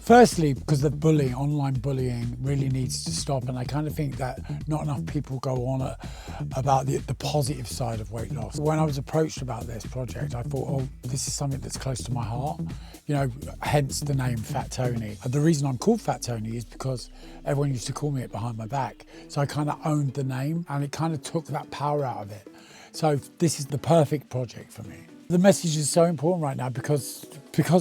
Firstly, because of bullying, online bullying really needs to stop, and I kind of think that not enough people go on about the positive side of weight loss. When I was approached about this project, I thought, oh, this is something that's close to my heart, you know, hence the name Fat Tony. And the reason I'm called Fat Tony is because everyone used to call me it behind my back. So I kind of owned the name, and it kind of took that power out of it. So this is the perfect project for me. The message is so important right now because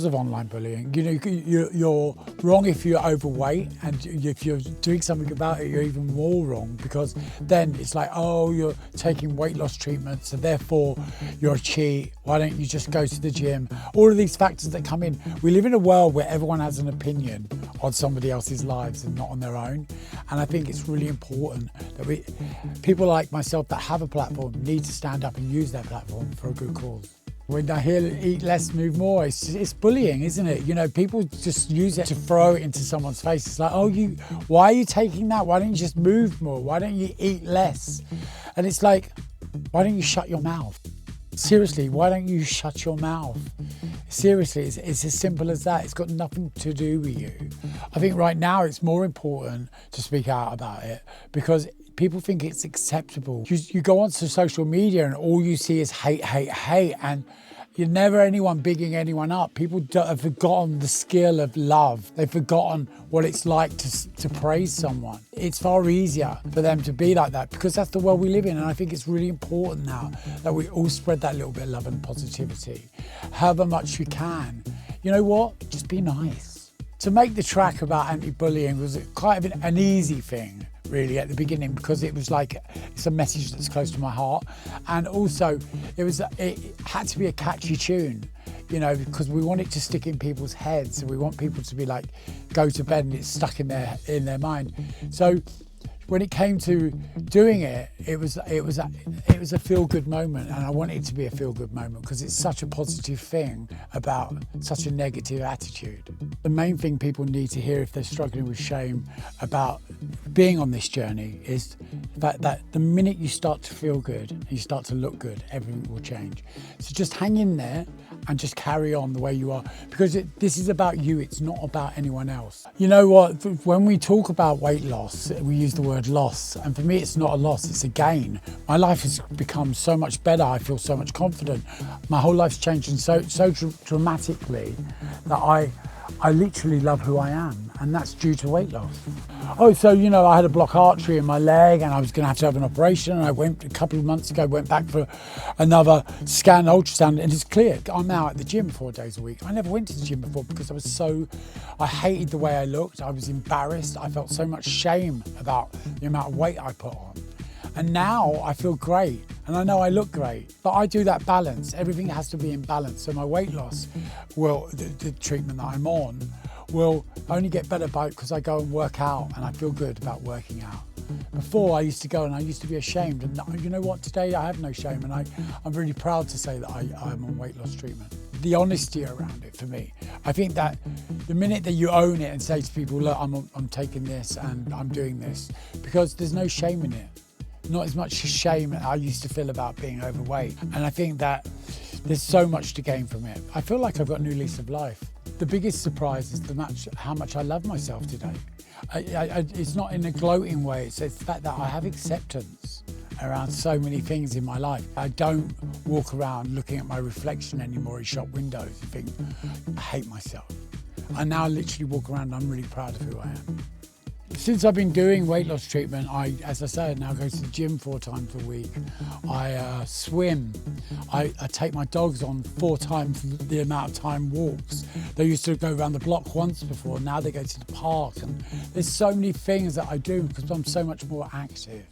of online bullying. You know, you're wrong if you're overweight, and if you're doing something about it, you're even more wrong, because then it's like, oh, you're taking weight loss treatment, so therefore you're a cheat. Why don't you just go to the gym? All of these factors that come in. We live in a world where everyone has an opinion on somebody else's lives and not on their own. And I think it's really important that people like myself that have a platform need to stand up and use their platform for a good cause. When I hear eat less, move more, it's bullying, isn't it? You know, people just use it to throw it into someone's face. It's like, oh, why are you taking that? Why don't you just move more? Why don't you eat less? And it's like, why don't you shut your mouth? Seriously, why don't you shut your mouth? Seriously, it's as simple as that. It's got nothing to do with you. I think right now it's more important to speak out about it because people think it's acceptable. You go onto social media and all you see is hate, hate, hate, and you're never anyone bigging anyone up. People have forgotten the skill of love. They've forgotten what it's like to praise someone. It's far easier for them to be like that because that's the world we live in, and I think it's really important now that we all spread that little bit of love and positivity, however much we can. You know what? Just be nice. To make the track about anti-bullying was quite an easy thing, really, at the beginning, because it was like, it's a message that's close to my heart, and also it had to be a catchy tune, you know, because we want it to stick in people's heads, and we want people to be like, go to bed and it's stuck in their mind. So when it came to doing it, it was a feel-good moment, and I want it to be a feel-good moment because it's such a positive thing about such a negative attitude. The main thing people need to hear if they're struggling with shame about being on this journey is that the minute you start to feel good and you start to look good, everything will change. So just hang in there and just carry on the way you are, because this is about you, it's not about anyone else. You know what, when we talk about weight loss, we use the word loss, and for me it's not a loss, it's a gain. My life has become so much better, I feel so much confident. My whole life's changed so dramatically that I literally love who I am, and that's due to weight loss. Oh, so, you know, I had a block artery in my leg and I was going to have an operation, and I went a couple of months ago, went back for another scan, ultrasound, and it's clear. I'm now at the gym 4 days a week. I never went to the gym before because I hated the way I looked. I was embarrassed. I felt so much shame about the amount of weight I put on. And now I feel great, and I know I look great, but I do that balance. Everything has to be in balance. So my weight loss the treatment that I'm on will only get better because I go and work out, and I feel good about working out. Before I used to go and I used to be ashamed, and you know what, today I have no shame, and I'm really proud to say that I'm on weight loss treatment. The honesty around it for me. I think that the minute that you own it and say to people, look, I'm taking this and I'm doing this, because there's no shame in it. Not as much shame I used to feel about being overweight. And I think that there's so much to gain from it. I feel like I've got a new lease of life. The biggest surprise is how much I love myself today. It's not in a gloating way, it's the fact that I have acceptance around so many things in my life. I don't walk around looking at my reflection anymore in shop windows and think, I hate myself. I now literally walk around and I'm really proud of who I am. Since I've been doing weight loss treatment, as I said, now go to the gym 4 times a week. I swim. I take my dogs on 4 times the amount of time walks. They used to go around the block once before, now they go to the park. And there's so many things that I do because I'm so much more active.